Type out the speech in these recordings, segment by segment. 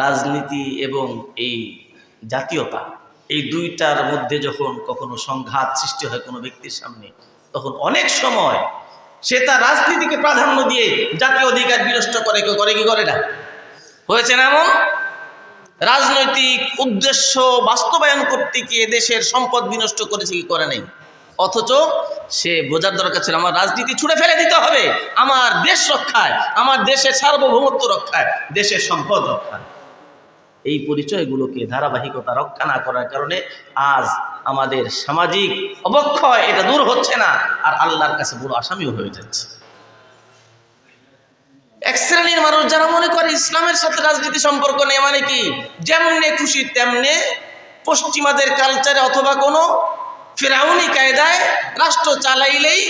রাজনীতি এবং এই জাতীয়তা, এই দুইটার মধ্যে যখন কখনো সংঘাত সৃষ্টি হয় কোনো ব্যক্তির সামনে, তখন অনেক সময় সে তার রাজনীতিকে প্রাধান্য দিয়ে জাতীয় অধিকার বিনষ্ট করে কি করে না? হয়েছে না এমন? রাজনৈতিক উদ্দেশ্য বাস্তবায়ন করতে গিয়ে দেশের সম্পদ বিনষ্ট করেছে কি করে নাই? অথচ সে বোঝার দরকার ছিল আমার রাজনীতি ছুঁড়ে ফেলে দিতে হবে আমার দেশ রক্ষায়, আমার দেশের সার্বভৌমত্ব রক্ষায়, দেশের সম্পদ রক্ষায়। এই পরিচয়গুলোকে ধারাবাহিকতা রক্ষা না করার কারণে আজ আমাদের সামাজিক অবক্ষয় এটা দূর হচ্ছে না, আর আল্লাহর কাছে বড় আসামিও হয়ে যাচ্ছে। এক শ্রেণীর মানুষ যারা মনে করে ইসলামের সাথে রাজনীতি সম্পর্ক নেই, মানে কি যেমনে খুশি তেমনে পশ্চিমাদের কালচারে অথবা কোনো ফিরাউনি কায়দায় রাষ্ট্র চালাইলেই,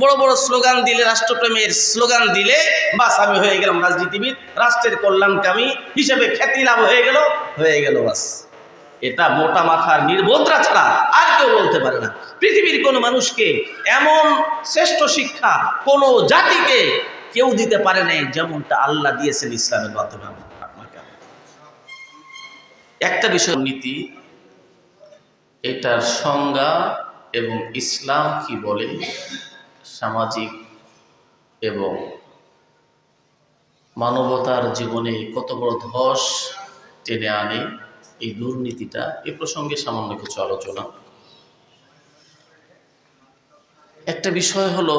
বড় বড় স্লোগান দিলে, রাষ্ট্রপ্রেমের স্লোগান দিলে বাস আমি হয়ে গেলাম রাজনীতিবিদ, রাষ্ট্রের কল্যাণকামী হিসেবে খ্যাতি লাভ হয়ে গেল বাস। এটা মোটা মাথার নির্বোধরা ছাড়া আর কেউ বলতে পারে না। পৃথিবীর কোনো মানুষকে এমন শ্রেষ্ঠ শিক্ষা কোনো জাতিকে কেউ দিতে পারে নাই যেমনটা আল্লাহ দিয়েছেন ইসলামের মাধ্যমে আপনাকে। একটা বিষয় নীতি, এটার সংজ্ঞা এবং ইসলাম কি বলে, সামাজিক এবং মানবতার জীবনে কত বড় ধস টেনে আনে এই দুর্নীতিটা, এ প্রসঙ্গে সামান্য কিছু আলোচনা। একটা বিষয় হলো,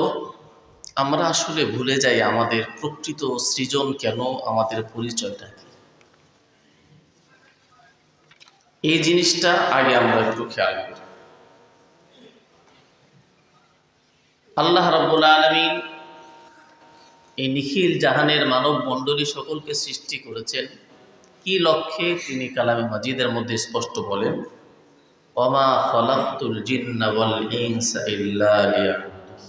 আমরা আসলে ভুলে যাই আমাদের প্রকৃত সৃজন কেন, আমাদের পরিচয়টা কি। এই জিনিসটা আগে আমরা একটু খেয়াল করি। আল্লাহ রাব্বুল আলামিন এই নিখিল জাহানের মানব মণ্ডলী সকলকে সৃষ্টি করেছেন কি লক্ষ্যে? তিনি কালামে মাজিদের মধ্যে স্পষ্ট বলেন, ওমা খালাকতুল জিন্না ওয়াল ইনসা ইল্লা লিয়াবুদুন।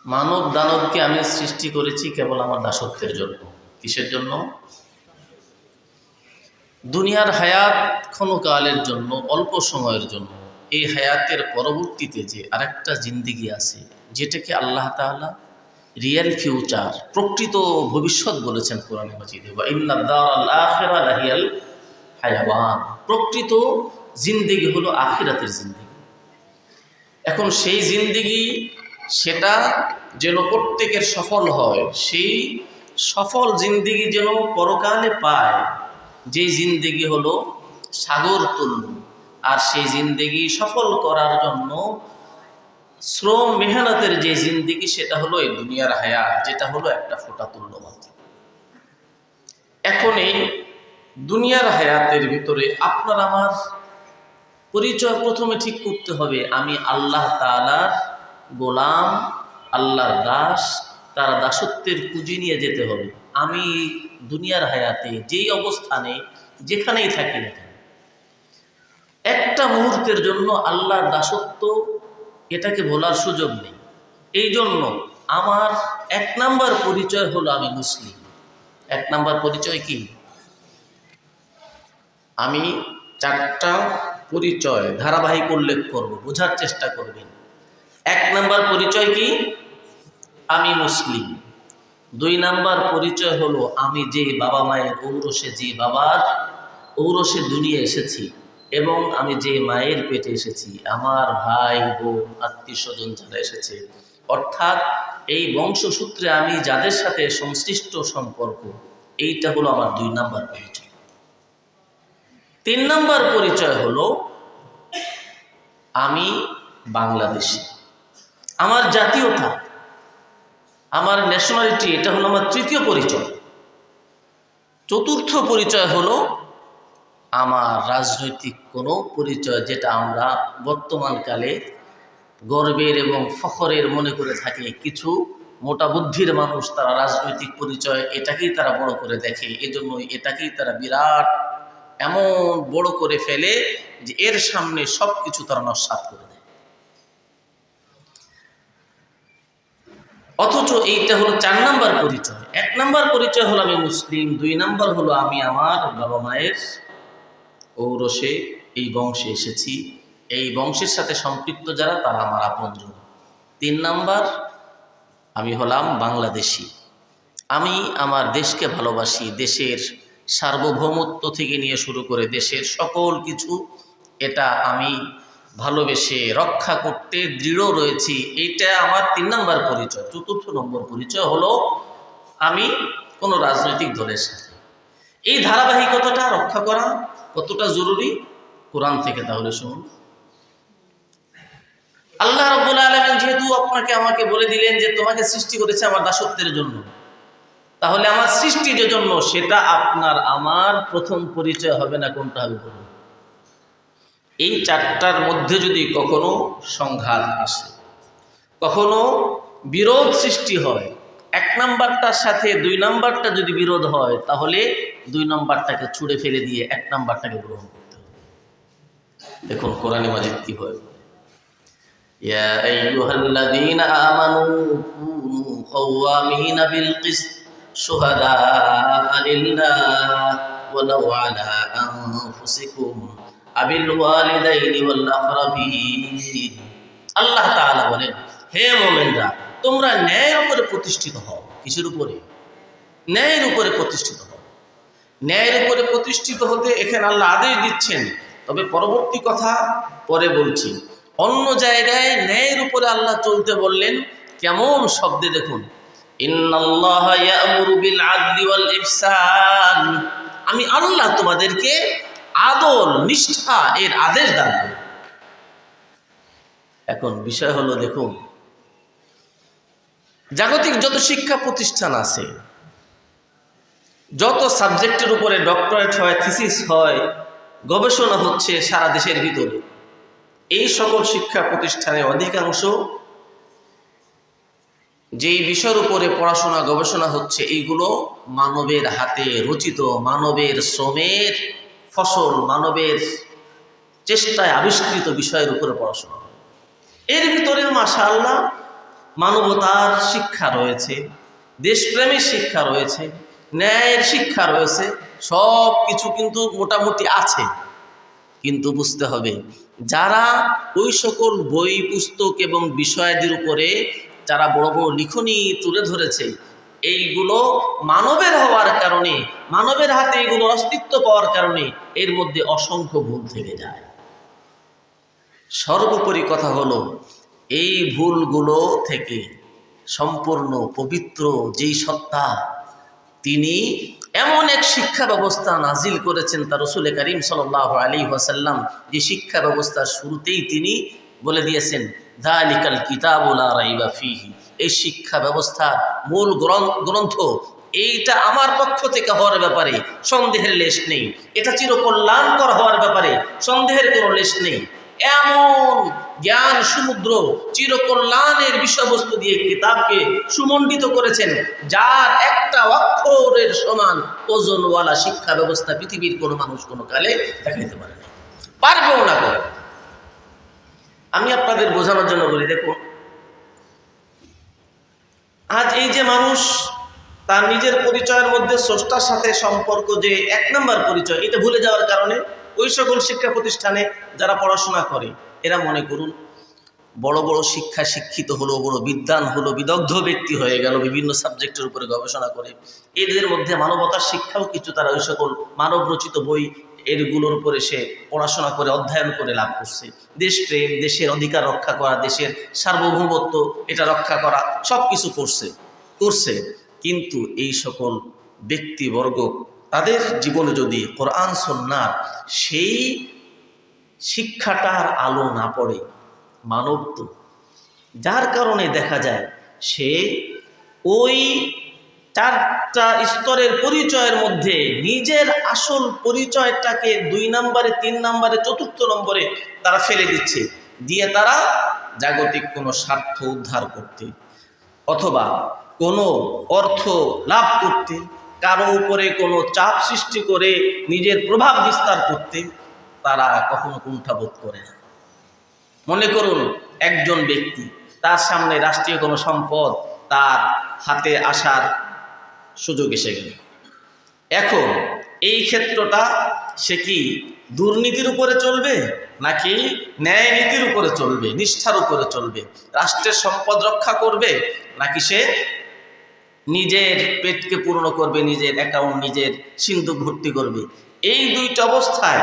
মানব দানবকে আমি সৃষ্টি করেছি কেবল আমার দাসত্বের জন্য। কিসের জন্য? দুনিয়ার হায়াত ক্ষণকালের জন্য, অল্প সময়ের জন্য। এই হায়াতের পরবর্তীতে যে আরেকটা জিন্দেগি আছে, যেটাকে আল্লাহ তাআলা রিয়েল ফিউচার, প্রকৃত ভবিষ্যৎ বলেছেন কোরআনে মাজিদে, ওয়া ইন্নাদ দারাল আখিরা লাহিয়াল হায়াওয়ান। প্রকৃত জিন্দেগি হলো আখিরাতের জিন্দেগি। এখন সেই জিন্দেগি, সেটা যেন প্রত্যেকের সফল হয়, সেই সফল জিন্দেগি যেন পরকালে পায়, যে জিন্দেগি হলো সাগর তুল্য। আর সেই জিন্দেগি সফল করার জন্য শ্রম মেহনতের যে জিন্দেগি, সেটা হলো এই দুনিয়ার হায়াত, যেটা হলো একটা ফোঁটা তুল্য মাত্র। এখন এই দুনিয়ার হায়াতের ভিতরে আপনার আমার পরিচয় প্রথমে ঠিক করতে হবে। আমি আল্লাহ তাআলার গোলাম, আল্লাহর দাস, তার দাসত্বের পুঁজি নিয়ে যেতে হবে। আমি দুনিয়ার হায়াতে যেই অবস্থানে যেখানেই থাকি না কেন, একটা মুহূর্তের জন্য আল্লাহর দাসত্ব এটাকে বলার সুযোগ নেই। এই জন্য আমার এক নাম্বার পরিচয় হলো আমি মুসলিম। এক নাম্বার পরিচয় কি? আমি চারটা পরিচয় ধারাবাহিক উল্লেখ করব, বোঝার চেষ্টা করবেন। এক নাম্বার পরিচয় কি? আমি মুসলিম। দুই নাম্বার পরিচয় হলো আমি যে বাবা মায়ের ঔরসে, যে বাবার ঔরসে দুনিয়া এসেছি, এবং আমি যে মায়ের পেটে এসেছি, আমার ভাই বোন আত্মীয় স্বজন যারা এসেছে, অর্থাৎ এই বংশসূত্রে আমি যাদের সাথে সংশ্লিষ্ট সম্পর্ক, এইটা হলো আমার দুই নাম্বার পরিচয়। তিন নাম্বার পরিচয় হলো আমি বাংলাদেশি, আমার জাতীয়তা, আমার ন্যাশনালিটি, এটা হলো আমার তৃতীয় পরিচয়। চতুর্থ পরিচয় হলো আমার রাজনৈতিক কোনো পরিচয়, যেটা আমরা বর্তমানকালে গর্বের এবং ফখরের মনে করে থাকি। কিছু মোটা বুদ্ধির মানুষ, তারা রাজনৈতিক পরিচয় এটাকেই তারা বড় করে দেখে, এজন্য এটাকেই তারা বিরাট এমন বড় করে ফেলে যে এর সামনে সব কিছু তারা নস্যাৎ করে দেয়। অথচ এইটা হলো চার নাম্বার পরিচয়। এক নাম্বার পরিচয় হলো আমি মুসলিম, দুই নাম্বার হলো আমি আমার বাবা মায়ের ঔরসে এই বংশে এসেছি, এই বংশের সাথে সম্পৃক্ত যারা তারা আমার আপনজন। তিন নাম্বার আমি হলাম বাংলাদেশি, আমি আমার দেশকে ভালোবাসি, দেশের সার্বভৌমত্ব থেকে নিয়ে শুরু করে দেশের সকল কিছু, এটা আমি ভালোবেসে রক্ষা করতে দৃঢ় রয়েছি। এইটা আমার 3 নম্বর পরিচয়। 4র্থ নম্বর পরিচয় হলো আমি কোনো রাজনৈতিক দলের সাথে। এই ধারাবাহিকতাটা রক্ষা করা কতটা জরুরি কোরআন থেকে তাহলে শুনুন। আল্লাহ রাব্বুল আলামিন যেহেতু আপনাকে আমাকে বলে দিলেন যে তোমাকে সৃষ্টি করেছে আমার দাসত্বের জন্য, তাহলে আমার সৃষ্টি যে জন্য সেটা আপনার আমার প্রথম পরিচয় হবে না, কোনটা হবে বলুন? এই 4টার মধ্যে যদি কখনো সংঘাত আসে, কখনো বিরোধ সৃষ্টি হয়, 1 নাম্বারটার সাথে 2 নাম্বারটা যদি বিরোধ হয়, তাহলে 2 নাম্বারটাকে ছুঁড়ে ফেলে দিয়ে 1 নাম্বারটাকে গ্রহণ করতে হবে। দেখুন কোরআনে মাজিদ কি হয়, ইয়া আইয়ুহাল্লাযীনা আমানু কুনু কাওয়ামিনা বিল কিসত শুহাদাআ লিল্লাহ ওয়ালাউ আলা আনফুসিকুম আবিল ওয়ালিদাইনি ওয়াল আকরাবিন। আল্লাহ তাআলা বলেন, হে মুমিনরা, তোমরা ন্যায়ের উপরে প্রতিষ্ঠিত হও। কিসের উপরে? ন্যায়ের উপরে প্রতিষ্ঠিত হও। ন্যায়ের উপরে প্রতিষ্ঠিত হতে এখানে আল্লাহ আদেশ দিচ্ছেন, তবে পরবর্তী কথা পরে বলছি। অন্য জায়গায় ন্যায়ের উপরে আল্লাহ চলতে বললেন কেমন শব্দে, দেখুন, ইন্নাল্লাহা ইয়া'মুরু বিল আদলি ওয়াল ইহসান। আমি আল্লাহ তোমাদেরকে আদল নিষ্ঠা এর আদেশ দান করি। এখন বিষয় হলো, দেখুন, জাগতিক যত শিক্ষা প্রতিষ্ঠান আছে, যত সাবজেক্টের উপরে ডক্টরেট হয়, থিসিস হয়, গবেষণা হচ্ছে সারা দেশের ভিতরে, এই সকল শিক্ষা প্রতিষ্ঠানে অধিকাংশ যেই বিষয়ের উপরে পড়াশোনা গবেষণা হচ্ছে, এইগুলো মানবের হাতে রচিত, মানবের শ্রমের ফসল, মানবের চেষ্টায় আবিষ্কৃত বিষয়ের উপরে পড়াশোনা হয়। এর ভিতরে মাশাআল্লাহ মানবতার শিক্ষা রয়েছে, দেশপ্রেমের শিক্ষা রয়েছে, ন্যায়ের শিক্ষা রয়েছে, সব কিছু কিন্তু মোটামুটি আছে। কিন্তু বুঝতে হবে, যারা ওই সকল বই পুস্তক এবং বিষয়াদির উপরে যারা বড় বড় লিখনি তুলে ধরেছে, এইগুলো মানবের হওয়ার কারণে, মানবের হাতে এগুলো অস্তিত্ব পাওয়ার কারণে এর মধ্যে অসংখ্য ভুল থেকে যায়। সর্বোপরি কথা হলো, এই ভুলগুলো থেকে সম্পূর্ণ পবিত্র যেই সত্তা, তিনি এমন এক শিক্ষা ব্যবস্থা নাজিল করেছেন তার রাসূল করিম সাল্লাল্লাহু আলাইহি ওয়াসাল্লাম, যে শিক্ষা ব্যবস্থার শুরুতেই তিনি বলে দিয়েছেন, যালিকাল কিতাবু লা রাইবা ফীহি। এই শিক্ষা ব্যবস্থার মূল গ্রন্থ এইটা আমার পক্ষ থেকে হওয়ার ব্যাপারে সন্দেহের লেশ নেই, এটা চিরকল্যাণকর হওয়ার ব্যাপারে সন্দেহের কোনো লেশ নেই। এমন জ্ঞান সমুদ্র, চিরকল্যাণের বিষয়বস্তু দিয়ে কিতাবকে সুমণ্ডিত করেছেন, যার একটা অক্ষরের সমান ওজনওয়ালা শিক্ষা ব্যবস্থা পৃথিবীর কোনো মানুষ কোনো কালে দেখাইতে পারে না, পারবেও না করে। আমি আপনাদের বোঝানোর জন্য বলি, দেখুন, আজ এই যে মানুষ তার নিজের পরিচয়ের মধ্যে স্রষ্টার সাথে সম্পর্ক যে 1 নম্বর পরিচয়, এটা ভুলে যাওয়ার কারণে ওই সকল শিক্ষা প্রতিষ্ঠানে যারা পড়াশোনা করে, এরা মনে করুন বড় বড় শিক্ষিত হলো, বড় বিদ্বান হলো, বিদগ্ধ ব্যক্তি হয়ে গেল, বিভিন্ন সাবজেক্টের উপরে গবেষণা করে। এদের মধ্যে মানবতার শিক্ষাও কিছু তারা ওই সকল মানব রচিত বই এরগুলোর উপরে সে পড়াশোনা করে অধ্যয়ন করে লাভ করছে। দেশপ্রেম, দেশের অধিকার রক্ষা করা, দেশের সার্বভৌমত্ব এটা রক্ষা করা, সব কিছু করছে। কিন্তু এই সকল ব্যক্তিবর্গ তাদের জীবনে যদি কোরআন সুন্নাহর সেই শিক্ষাটার আলো না পড়ে, মানব তো, যার কারণে দেখা যায় সে ওই 4টা স্তরের পরিচয়ের মধ্যে নিজের আসল পরিচয়টাকে 2 নম্বরে, 3 নম্বরে, 4র্থ নম্বরে তারা ফেলে দিচ্ছে, দিয়ে তারা জাগতিক কোনো স্বার্থ উদ্ধার করতে অথবা কোনো অর্থ লাভ করতে, কারো উপরে কোনো চাপ সৃষ্টি করে নিজের প্রভাব বিস্তার করতে তারা কখনো কুণ্ঠাবোধ করে না। মনে করুন একজন ব্যক্তি, তার সামনে রাষ্ট্রীয় কোনো সম্পদ তার হাতে আসার সুযোগ এসে গেল। এখন এই ক্ষেত্রটা সে কি দুর্নীতির উপরে চলবে, নাকি ন্যায় নীতির উপরে চলবে, নিষ্ঠার উপরে চলবে? রাষ্ট্রের সম্পদ রক্ষা করবে, নাকি সে নিজের পেটকে পূর্ণ করবে, নিজের অ্যাকাউন্ট নিজের সিন্ধুক ভর্তি করবে। এই দুইটা অবস্থায়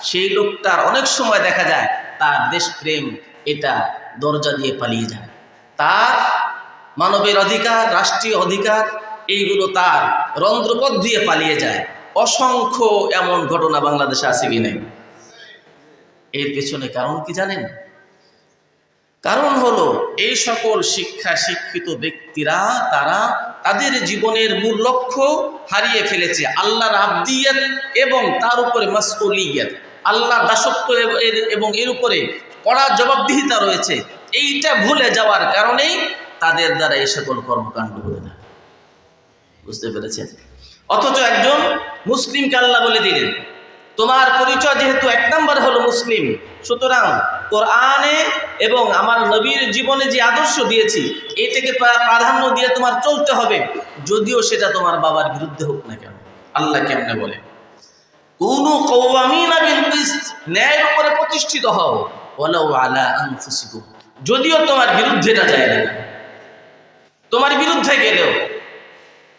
সেই লোকটার অনেক সময় দেখা যায় তার দেশপ্রেম এটা দরজা দিয়ে পালিয়ে যায়, তার মানবের অধিকার, রাষ্ট্রীয় অধিকার এইগুলো তার রন্ধ্রপথ দিয়ে পালিয়ে যায়। অসংখ্য এমন ঘটনা বাংলাদেশে আছে কি নেই? এর পেছনে কারণ কি জানেন? কারণ হলো এই সকল শিক্ষিত ব্যক্তিরা তারা তাদের জীবনের মূল লক্ষ্য হারিয়ে ফেলেছে, আল্লাহর আবদিয়ত এবং তার উপরে মাসউলিয়ত, আল্লাহর দাসত্ব এবং এর উপরে কড়া জবাবদিহিতা রয়েছে। এইটা ভুলে যাওয়ার কারণেই তাদের দ্বারা এই সকল কর্মকাণ্ড হয়ে যায়। বুঝতে পেরেছেন? অথচ একজন মুসলিমকে আল্লাহ বলে দিলেন, তোমার পরিচয় যেহেতু 1 নম্বর হলো মুসলিম, সুতরাং কোরআনে এবং আমার নবীর জীবনে যে আদর্শ দিয়েছি এটাকে প্রাধান্য দিয়ে তোমার চলতে হবে, যদিও সেটা তোমার বাবার বিরুদ্ধে হোক না কেন। আল্লাহ কেমনে বলে, কুনু কওয়ামিনা বিল কিসত, ন্যায়ের উপরে প্রতিষ্ঠিত হও, ওয়ালাউ আলা আনফুসিকুম, যদিও তোমার বিরুদ্ধেটা যায় না, তোমার বিরুদ্ধে গেলেও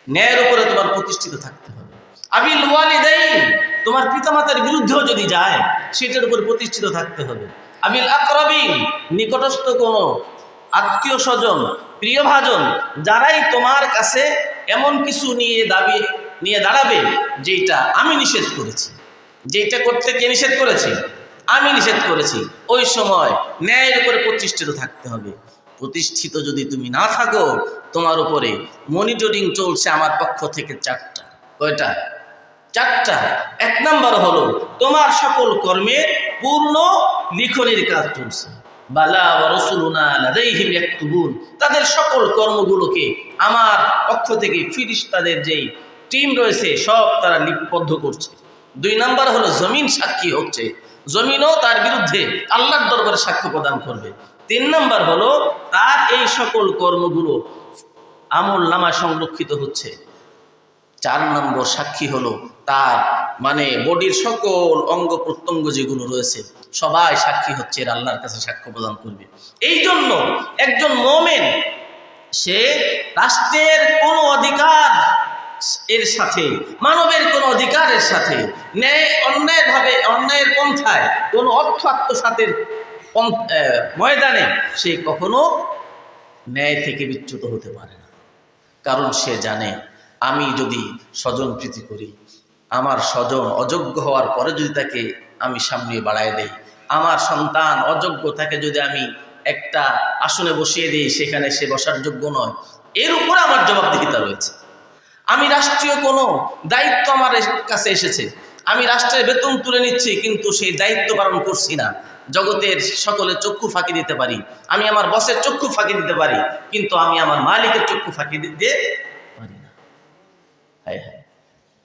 ন্যায়ের উপরে তোমার প্রতিষ্ঠিত থাকতে হবে। আবিল ওয়ালিদাইন, তোমার পিতামাতার বিরুদ্ধেও যদি যায় সেটার উপর প্রতিষ্ঠিত থাকতে হবে। আবিল আকরাবিন, নিকটস্থ কোনো আত্মীয় স্বজন, প্রিয়ভাজন যারাই তোমার কাছে এমন কিছু নিয়ে দাঁড়াবে যেটা আমি নিষেধ করেছি, যেটা করতে কে নিষেধ করেছি? আমি নিষেধ করেছি। ওই সময় ন্যায়ের উপরে প্রতিষ্ঠিত থাকতে হবে। প্রতিষ্ঠিত যদি তুমি না থাকো, তোমার উপরে মনিটরিং চলছে আমার পক্ষ থেকে 4টা। কয়টা? 4টা। 1 নম্বর হলো তোমার সকল কর্মের পূর্ণ লিখনের কাজ চলছে। বালা ওয়া রাসূলুনা লাদাইহিম ইয়াকতুবুন, তাদের সকল কর্মগুলোকে আমার পক্ষ থেকে ফেরেশতাদের যেই টিম রয়েছে সব তারা লিপিবদ্ধ করছে। 2 নম্বর হলো জমিন সাক্ষী হচ্ছে, জমিনও তার বিরুদ্ধে আল্লাহর দরবারে সাক্ষ্য প্রদান করবে। 3 নম্বর হলো তার এই সকল কর্মগুলো আমল নামা সংরক্ষিত হচ্ছে। 4 নম্বর সাক্ষী হলো তার মানে বডির সকল অঙ্গ প্রত্যঙ্গ যেগুলো রয়েছে সবাই সাক্ষী হচ্ছে, এর আল্লাহর কাছে সাক্ষ্য প্রদান করবে। এই জন্য একজন মুমিন সে রাষ্ট্রের কোনো অধিকার এর সাথে, মানবের কোনো অধিকারের সাথে অন্যায়ের পন্থায় কোনো অর্থ আত্মসাতের ময়দানে সে কখনো ন্যায় থেকে বিচ্যুত হতে পারে না। কারণ সে জানে আমি যদি স্বজন প্রীতি করি, আমার স্বজন অযোগ্য হওয়ার পরে যদি তাকে আমি সামনে বাড়ায় দেই, আমার সন্তান অযোগ্য তাকে যদি আমি একটা আসনে বসিয়ে দিই সেখানে সে বসার যোগ্য নয়, এর উপরে আমার জবাবদিহিতা রয়েছে। আমি রাষ্ট্রীয় কোনো দায়িত্ব আমার কাছে এসেছে, আমি রাষ্ট্রের বেতন তুলে নিচ্ছি কিন্তু সেই দায়িত্ব পালন করছি না। জগতের সকলের চক্ষু ফাঁকি দিতে পারি, আমি আমার বসের চক্ষু ফাঁকি দিতে পারি, কিন্তু আমি আমার মালিকের চক্ষু ফাঁকি দিতে পারি না। হ্যাঁ হ্যাঁ,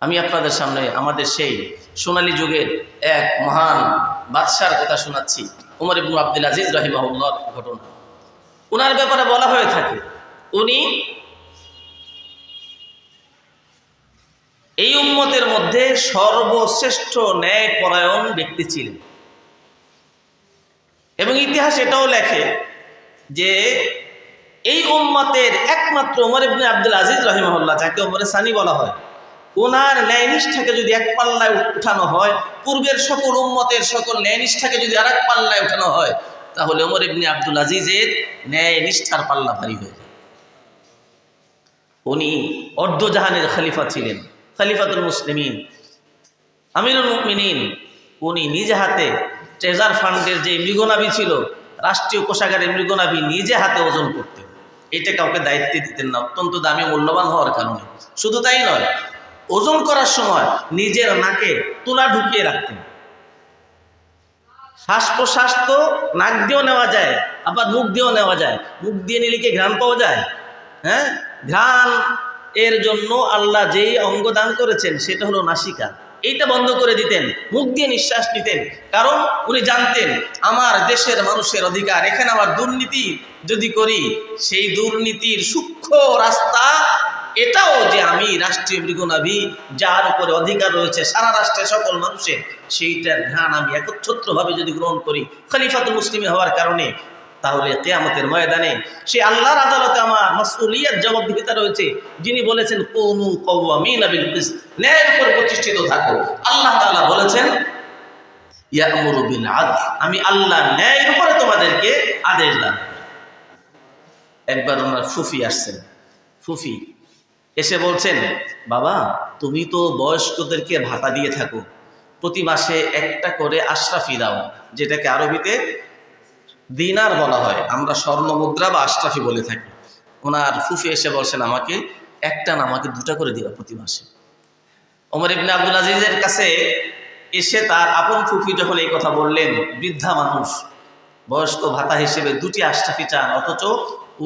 আমি আপনাদের সামনে আমাদের সেই সোনালী যুগের এক মহান বাদশার কথা শোনাচ্ছি, ওমর ইবনে আব্দুল আজিজ রাহিমাহুল্লাহর ঘটনা। ওনার ব্যাপারে বলা হয়ে থাকে উনি এই উম্মতের মধ্যে সর্বশ্রেষ্ঠ ন্যায়পরায়ণ ব্যক্তি ছিলেন। এবং ইতিহাস এটাও লেখে যে এই উম্মতের একমাত্র ওমর ইবনে আব্দুল আজিজ রাহিমাহুল্লাহ, যাকে ওমরে সানি বলা হয়, ওনার ন্যায়নিষ্ঠাকে যদি এক পাল্লায় উঠানো হয়, পূর্বের সকল উম্মতের সকল ন্যায়নিষ্ঠাকে যদি আর এক পাল্লায় উঠানো হয়, তাহলে ওমর ইবনে আব্দুল আজিজের ন্যায়নিষ্ঠার পাল্লা ভারী হয়ে যায়। উনি অর্ধজাহানের খলিফা ছিলেন, খলিফাতুল মুসলিমিন, আমিরুল মুমিনিন। উনি নিজে হাতে ট্রেজার ফান্ডের যে মৃগনাভি ছিল, রাষ্ট্রীয় কোষাগারের মৃগনাভি নিজে হাতে ওজন করতেন। এটা কাউকে দায়িত্ব দিতেন না, অত্যন্ত দামি মূল্যবান হওয়ার কারণে। শুধু তাই নয়, ওজন করার সময় নিজের নাকে তুলা ঢুকিয়ে রাখতেন। শ্বাস প্রশ্বাস তো নাক দিয়েও নেওয়া যায়, আবার মুখ দিয়েও নেওয়া যায়। মুখ দিয়ে নিলে কি ঘ্রাণ পাওয়া যায়? হ্যাঁ, ঘ্রাণ এর জন্য আল্লাহ যেই অঙ্গ দান করেছেন সেটা হলো নাসিকা, এইটা বন্ধ করে দিতেন, মুখ দিয়ে নিঃশ্বাস নিতেন। কারণ উনি জানতেন আমার দেশের মানুষের অধিকার, এখানে আমার দুর্নীতি যদি করি সেই দুর্নীতির সূক্ষ্ম রাস্তা এটাও যে আমি রাষ্ট্রীয় মৃগনাভি যার উপরে অধিকার রয়েছে সারা রাষ্ট্রের সকল মানুষের, সেইটার ঘ্রাণ আমি একচ্ছত্রভাবে যদি গ্রহণ করি খলিফাতুল মুসলিমিন হওয়ার কারণে, তাহলে কিয়ামতের ময়দানে সে আল্লাহর আদালতে আমার মাসউলিয়ত জবাবদিহিতা রয়েছে, যিনি বলেছেন কুনু কাওয়ামিনা বিল কিসত, ন্যায়ের উপর প্রতিষ্ঠিত থাকো। আল্লাহ তাআলা বলেছেন ইয়ামুরু বিল আদল, আমি আল্লাহ ন্যায়ের উপরে তোমাদেরকে আদেশ দান। একবার ওনার ফুফি আসছেন, ফুফি এসে বলছেন, বাবা তুমি তো বয়স্কদেরকে ভাতা দিয়ে থাকো, প্রতি মাসে একটা করে আশরাফি দাও, যেটাকে আরবিতে দিনার বলা হয়, আমরা স্বর্ণ মুদ্রা বা আশরাফি বলে থাকি। ওনার ফুফি এসে বলছেন আমাকে একটা না, আমাকে দুটা করে দিবা প্রতি মাসে। ওমর ইবনে আব্দুল আজিজের কাছে এসে তার আপন ফুফি যখন এই কথা বললেন, বৃদ্ধা মানুষ বয়স্ক ভাতা হিসেবে দুটি আশরাফি চান, অথচ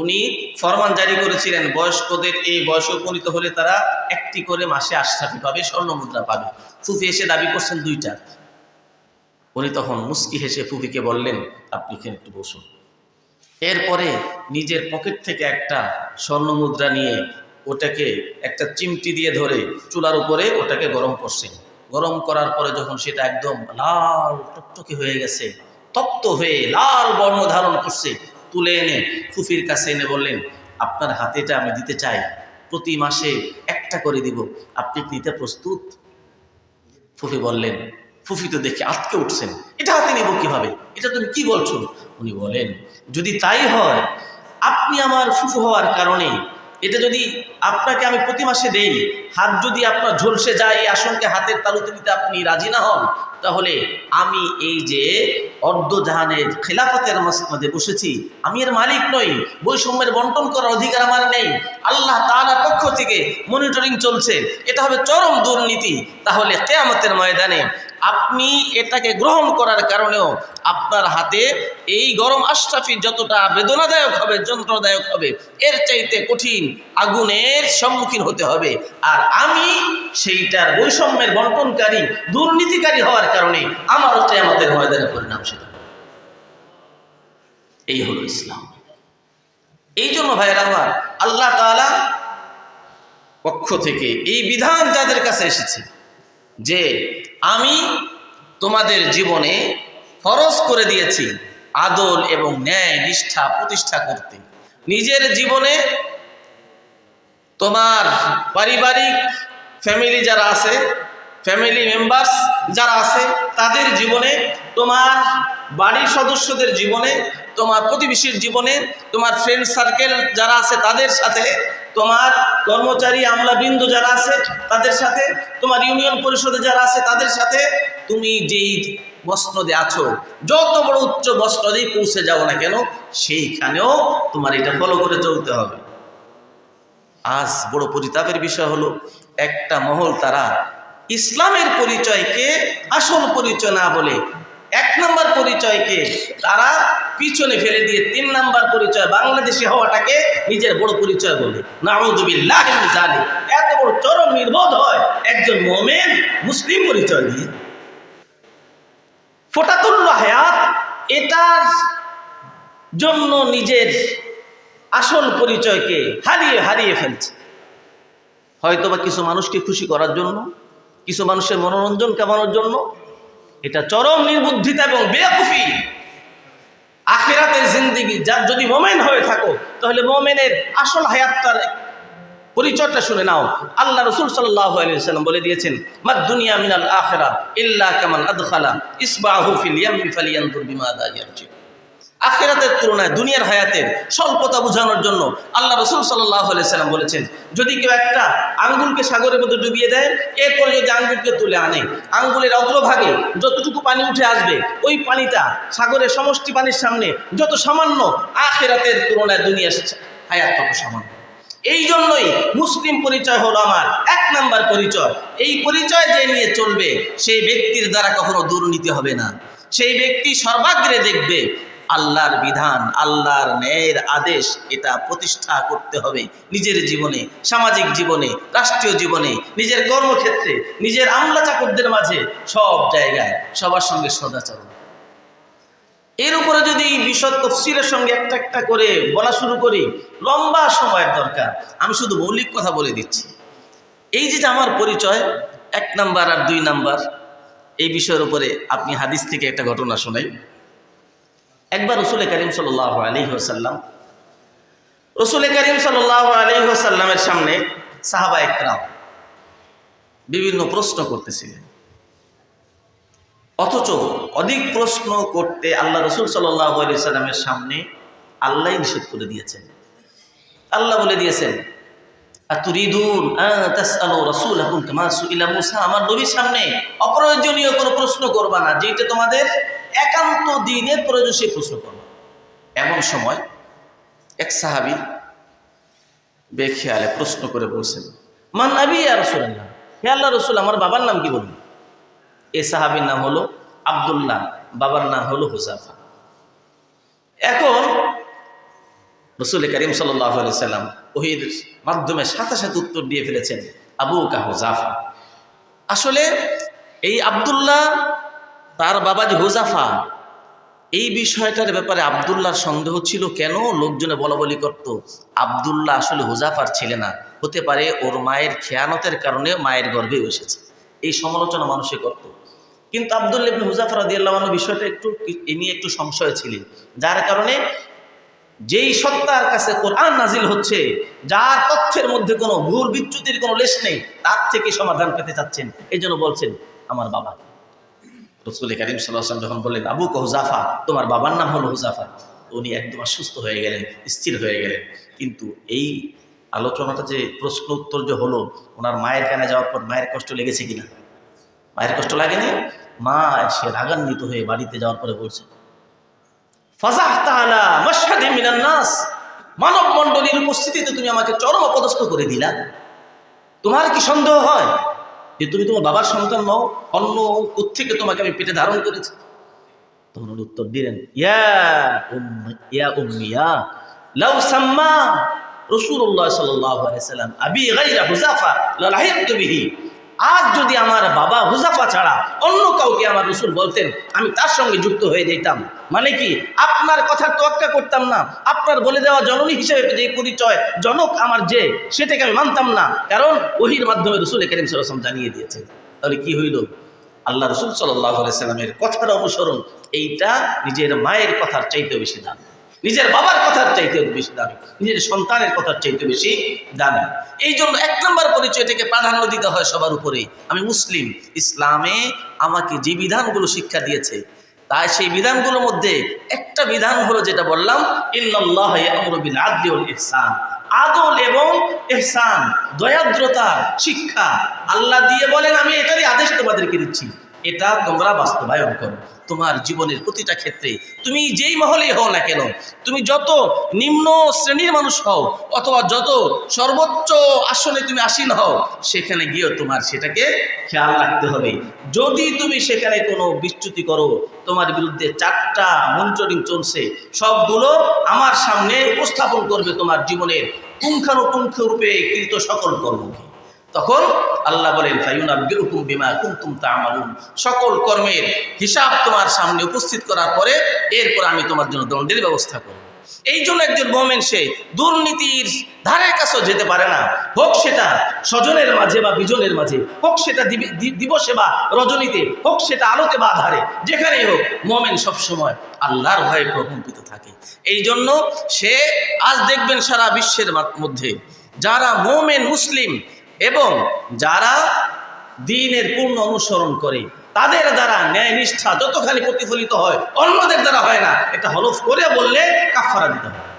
উনি ফরমান জারি করেছিলেন বয়স্কদের এই বয়সে উপনীত হলে তারা একটি করে মাসে আশরাফি পাবে, স্বর্ণ মুদ্রা পাবে। ফুফি এসে দাবি করছেন দুইটা। উনি তখন মুস্কি হেসে ফুফিকে বললেন আপনি এখানে একটু বসুন। এরপরে নিজের পকেট থেকে একটা স্বর্ণ মুদ্রা নিয়ে ওটাকে একটা চিমটি দিয়ে ধরে চুলার উপরে ওটাকে গরম করছেন। গরম করার পরে যখন সেটা একদম লাল টকটকে হয়ে গেছে, তপ্ত হয়ে লাল বর্ণ ধারণ করছে, তুলে এনে ফুফির কাছে এনে বললেন আপনার হাতেটা আমি দিতে চাই, প্রতি মাসে একটা করে দিব, আপনি নিতে প্রস্তুত? ফুফি বললেন, ফুফি তো দেখে আটকে উঠছেন, এটা হাতে নিব কিভাবে, এটা তুমি কি বলছো? উনি বলেন যদি তাই হয়, আপনি আমার ফুফু হওয়ার কারণে এটা যদি আপনাকে আমি প্রতি মাসে দেই, হাত যদি আপনার ঝলসে যায়, এই আশঙ্কা হাতের তালুতে দিতে আপনি রাজি না হন, তাহলে আমি এই যে অর্ধজাহানের খেলাফতের মসনদে বসেছি, আমি এর মালিক নই, বৈষম্যের বন্টন করার অধিকার আমার নেই, আল্লাহ তাআলার পক্ষ থেকে মনিটরিং চলছে, এটা হবে চরম দুর্নীতি। তাহলে কিয়ামতের ময়দানে আপনি এটাকে গ্রহণ করার কারণেও আপনার হাতে এই গরম আশরাফি যতটা বেদনাদায়ক হবে, যন্ত্রদায়ক হবে, এর চাইতে কঠিন আগুনের সম্মুখীন হতে হবে। আর আমি সেইটার বৈষম্যের বন্টনকারী, দুর্নীতিকারী হওয়ার কারণে আমারও কিয়ামতের ময়দানে পরিণাম সেটা। এই হলো ইসলাম। এই জন্য ভাইয়েরা আমার, আল্লাহ তাআলা পক্ষ থেকে এই বিধান যাদের কাছে এসেছে যে আমি তোমাদের জীবনে ফরজ করে দিয়েছি আদল এবং ন্যায় নিষ্ঠা প্রতিষ্ঠা করতে, নিজের জীবনে তোমার পারিবারিক ফ্যামিলি যারা আছে, ফ্যামিলি মেম্বার্স যারা আছে, তাদের জীবনে, তোমার বাড়ির সদস্যদের জীবনে, তোমার প্রতিবেশীর জীবনে, তোমার ফ্রেন্ড সার্কেল যারা আছে তাদের সাথে, তোমার কর্মচারী আমলাবৃন্দ যারা আছে তাদের সাথে, তোমার ইউনিয়ন পরিষদে যারা আছে তাদের সাথে, তুমি যেই মসনদে আছো, যত বড় উচ্চ মসনদেই পৌঁছে যাও না কেন, সেইখানেও তোমার এটা ফলো করে চলতে হবে। আজ বড় পরিতাপের বিষয় হলো, একটা মহল তারা ইসলামের পরিচয়কে আসল পরিচয় না বলে 1 নম্বর পরিচয়কে তারা পিছনে ফেলে দিয়ে 3 নম্বর পরিচয় বাংলাদেশি হওয়াটাকে নিজের বড় পরিচয় বলে। নাউযুবিল্লাহি মিন যালিক। এত বড় চরম নির্বোধ হয় একজন মুমিন মুসলিম পরিচয় দিয়ে। ফোটাতুল্লাহ হায়াত এটার জন্য নিজের আসল পরিচয়কে হারিয়ে ফেলছে। হয়তোবা কিছু মানুষকে খুশি করার জন্য, কিছু মানুষের মনোরঞ্জন কামানোর জন্য। এটা চরম নির্বুদ্ধিতা এবং বেয়াকুফি। আখিরাতের জিন্দেগি যার যদি মোমেন হয়ে থাকো, তাহলে মোমেনের আসল হায়াতটার পরিচয়টা শুনে নাও। আল্লাহ রাসূল সাল্লাল্লাহু আলাইহি ওয়াসাল্লাম বলে দিয়েছেন, মাদ দুনিয়া মিনাল আখিরা ইল্লা কামান আদখালা ইসবাহু ফিল ইয়ামি ফালিয়ানজুর বিমাযা ইয়ারজি। আখিরাতের তুলনায় দুনিয়ার হায়াতের স্বল্পতা বোঝানোর জন্য আল্লাহ রাসূল সাল্লাল্লাহু আলাইহি ওয়াসাল্লাম বলেছেন, যদি কেউ একটা আঙ্গুলকে সাগরের মধ্যে ডুবিয়ে দেয়, এরপরে যদি আঙ্গুলকে তুলে আনে, আঙ্গুলের অগ্রভাগে যতটুকু পানি উঠে আসবে, ওই পানিটা সাগরের সমষ্টি পানির সামনে যত সামান্য, আখিরাতের তুলনায় দুনিয়ার হায়াত তত সামান্য। এই জন্যই মুসলিম পরিচয় হলো আমার 1 নম্বর পরিচয়। এই পরিচয় যে নিয়ে চলবে, সেই ব্যক্তির দ্বারা কখনো দুর্নীতি হবে না। সেই ব্যক্তি সর্বাগ্রে দেখবে আল্লাহর বিধান, আল্লাহর ন্যায়ের আদেশ, এটা প্রতিষ্ঠা করতে হবে নিজের জীবনে, সামাজিক জীবনে, রাষ্ট্রীয় জীবনে, নিজের কর্মক্ষেত্রে, নিজের আমলা চাকরদের মাঝে, সব জায়গায় সবার সঙ্গে সদাচরণ। এর উপরে যদি বিশদ তফসিলের সঙ্গে একটা একটা করে বলা শুরু করি, লম্বা সময়ের দরকার। আমি শুধু মৌলিক কথা বলে দিচ্ছি। এই যে আমার পরিচয় 1 নাম্বার আর 2 নাম্বার, এই বিষয়ের উপরে আপনি হাদিস থেকে একটা ঘটনা শোনাই। একবার রসুল করিম সাল্লাল্লাহু আলাইহি ওয়াসাল্লাম সাল্লামের সামনে সাহাবা একরাম বিভিন্ন প্রশ্ন করতেছিলেন, অথচ অধিক প্রশ্ন করতে আল্লাহ রসুল সাল্লাল্লাহু আলাইহি সাল্লামের সামনে আল্লাহ নিষেধ করে দিয়েছেন। আল্লাহ বলে দিয়েছেন, আতুরিদুন তাসআলু রাসূলাকুম কামা সুইলা মূসা, আমার নবীর সামনে অপ্রয়োজনীয় কোনো প্রশ্ন করবা না, যেটা তোমাদের একান্ত দ্বীনের প্রয়োজন সেই প্রশ্ন করবা। এমন সময় এক সাহাবী বেখেয়ালে প্রশ্ন করে বলছেন, মান আবি ইয়া রাসূলুল্লাহ, হে আল্লাহর রাসূল, আমার বাবার নাম কি বলুন? এই সাহাবীর নাম হলো আব্দুল্লাহ, বাবার নাম হলো হুযাফা। এখন রসুল করিম সাল্লাল্লাহু আলাইহি সাল্লাম ওহীর মাধ্যমে সাথে সাথে উত্তর দিয়ে ফেলেছেন, আবুকা হুযাফা। আসলে এই আব্দুল্লাহ তার বাবা যে হুযাফা, এই বিষয়টার ব্যাপারে আব্দুল্লাহর সন্দেহ ছিল। কেন? লোকজনে বলাবলি করত আব্দুল্লাহ আসলে হুযাফার ছেলে না, হতে পারে ওর মায়ের খেয়ানতের কারণে মায়ের গর্ভে এসেছে, এই সমালোচনা মানুষে করত। কিন্তু আব্দুল্লাহ ইবনে হুযাফা রাদিয়াল্লাহু আনহু বিষয়টা এ নিয়ে একটু সংশয় ছিলেন, যার কারণে যেই সত্তার কাছে কোরআন নাজিল হচ্ছে, যার তথ্যের মধ্যে কোনো ভুল বিচ্যুতির কোনো লেশ নেই, তার থেকে সমাধান পেতে চাচ্ছেন, এই জন্য বলছেন আমার বাবা। রাসূল কারীম সাল্লাল্লাহু আলাইহি ওয়াসাল্লাম যখন বললেন আবুকা হুযাফা, তোমার বাবার নাম হলো হুযাফা, উনি একদম সুস্থ হয়ে গেলেন, স্থির হয়ে গেলেন। কিন্তু এই আলোচনাটা যে প্রশ্ন উত্তর যে হলো, ওনার মায়ের কানে যাওয়ার পর মায়ের কষ্ট লেগেছে কিনা? মায়ের কষ্ট লাগেনি? মা সে রাগান্বিত হয়ে বাড়িতে যাওয়ার পরে বলছে, ফাযাহতা আলা মাশহাদি মিনান নাস, মানব মণ্ডলীর উপস্থিতিতে তুমি আমাকে চরম অপদস্থ করে দিলা। তোমার কি সন্দেহ হয় যে তুমি তোমার বাবার সন্তান নও, অন্য কোত্থেকে তোমাকে আমি পেটে ধারণ করেছি? তখন উনি উত্তর দিলেন, ইয়া উম্মিয়া লাউ সাম্মা রাসূলুল্লাহ সাল্লাল্লাহু আলাইহি সাল্লাম আবি গায়রা হুযাফা লাহিকতু বিহি, আজ যদি আমার বাবা হুযাফা ছাড়া অন্য কাউকে আমার রাসূল বলতেন, আমি তার সঙ্গে যুক্ত হয়ে যেতাম। মানে কি, আপনার কথার তোয়াক্কা করতাম না, আপনার বলে দেওয়া জননী হিসেবে যে পরিচয় জনক আমার যে, সেটাকে আমি মানতাম না, কারণ ওহীর মাধ্যমে রাসূল কারীম সাল্লাল্লাহু আলাইহি ওয়াসাল্লাম জানিয়ে দিয়েছেন। তাহলে কি হইল? আল্লাহ রাসূল সাল্লাল্লাহু আলাইহি সাল্লামের কথার অনুসরণ, এইটা নিজের মায়ের কথার চাইতে বেশি দাম, নিজের বাবার কথার চাইতে বেশি দামি, নিজের সন্তানের কথার চাইতে বেশি দামি। এই জন্য এক নম্বর পরিচয়টাকে প্রাধান্য দিতে হয় সবার উপরে। আমি মুসলিম, ইসলামে আমাকে যে বিধানগুলো শিক্ষা দিয়েছে, তাই সেই বিধানগুলোর মধ্যে একটা বিধান হলো যেটা বললাম, ইন্নাল্লাহা ইয়া'মুরু বিল আদলি ওয়াল ইহসান, আদল এবং ইহসান, দয়াদ্রতার শিক্ষা আল্লাহ দিয়ে বলেন, আমি এটারই আদেশ তোমাদেরকে দিচ্ছি, এটা তোমরা বাস্তবায়ন করো তোমার জীবনের প্রতিটা ক্ষেত্রে। তুমি যেই মহলেই হও না কেন, তুমি যত নিম্ন শ্রেণীর মানুষ হও অথবা যত সর্বোচ্চ আসনে তুমি আসীন হও, সেখানে গিয়েও তোমার সেটাকে খেয়াল রাখতে হবে। যদি তুমি সেখানে কোনো বিচ্যুতি করো, তোমার বিরুদ্ধে 4টা মনিটরিং চলছে, সবগুলো আমার সামনে উপস্থাপন করবে তোমার জীবনের পুঙ্খানুপুঙ্খ রূপে কৃত সকল কর্মকে। তখন আল্লাহ বলেন, ফায়ুনাব্বিউকুম বিমা কুনতুম তা'মালুন, সকল কর্মের হিসাব তোমার সামনে উপস্থিত করার পরে এরপর আমি তোমার জন্য দণ্ডের ব্যবস্থা করব। এই জন্য একজন মুমিন সে দুর্নীতির ধারের কাছেও যেতে পারে না, হোক সেটা স্বজনের মাঝে বা বিজনের মাঝে, হোক সেটা দিবসে বা রজনীতে, হোক সেটা আলোতে বা আধারে, যেখানেই হোক মুমিন সবসময় আল্লাহর ভয়ে প্রকম্পিত থাকে। এই জন্য সে আজ দেখবেন সারা বিশ্বের মধ্যে যারা মুমিন মুসলিম এবং যারা দ্বীনের পূর্ণ অনুসরণ করে, তাদের দ্বারা ন্যায় নিষ্ঠা যতখানি প্রতিফলিত হয়, অন্যদের দ্বারা হয় না। এটা হলফ করে বললে কাফারা দিতে হয়,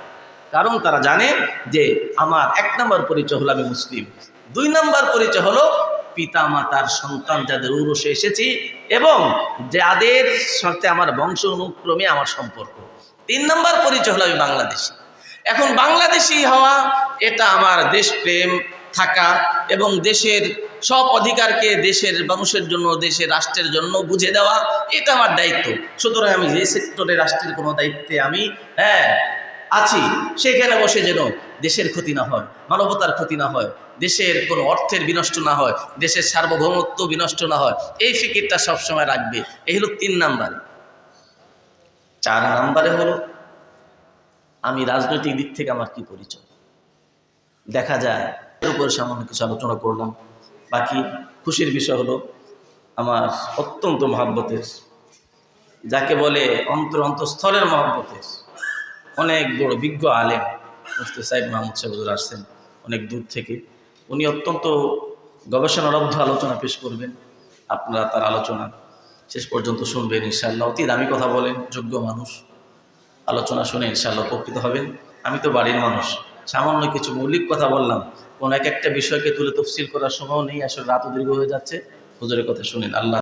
কারণ তারা জানে যে আমার 1 নম্বর পরিচয় হলো আমি মুসলিম, 2 নম্বর পরিচয় হলো পিতা মাতার সন্তান যাদের উরসে এসেছি এবং যাদের সাথে আমার বংশ অনুক্রমে আমার সম্পর্ক, 3 নম্বর পরিচয় হলো আমি বাংলাদেশি। এখন বাংলাদেশি হওয়া, এটা আমার দেশপ্রেম থাকা এবং দেশের সব অধিকারকে দেশের মানুষের জন্য, দেশের রাষ্ট্রের জন্য বুঝে দেওয়া, এটা আমার দায়িত্ব। সুতরাং আমি যে সেক্টরে রাষ্ট্রের কোনো দায়িত্বে আমি আছি, সেখানে বসে যেন দেশের ক্ষতি না হয়, মানবতার ক্ষতি না হয়, দেশের কোনো অর্থের বিনষ্ট না হয়, দেশের সার্বভৌমত্ব বিনষ্ট না হয়, এই ফিকিরটা সবসময় রাখবে। এই হলো 3 নম্বরে। 4 নম্বরে হলো আমি রাজনৈতিক দিক থেকে আমার কি পরিচয়। দেখা যায় এর উপর সামান্য কিছু আলোচনা করলাম। বাকি খুশির বিষয় হলো আমার অত্যন্ত মহাব্বতের যাকে বলে অন্তরস্থলের মহব্বতের অনেক বড় বিজ্ঞ আলেম মুফতি সাহেব মাহমুদ সাহেব হুজুর আসছেন অনেক দূর থেকে। উনি অত্যন্ত গবেষণালব্ধ আলোচনা পেশ করবেন। আপনারা তার আলোচনা শেষ পর্যন্ত শুনবেন ইনশাআল্লাহ। অতি দামি কথা বলেন, যোগ্য মানুষ, আলোচনা শুনে ইনশাআল্লাহ উপকৃত হবেন। আমি তো বাড়ির মানুষ, সামান্য কিছু মৌলিক কথা বললাম, কোন এক একটা বিষয়কে তুলে তফসিল করার সময় নেই, আসলে রাতও দীর্ঘ হয়ে যাচ্ছে। হুজুরের কথা শুনেন। আল্লাহ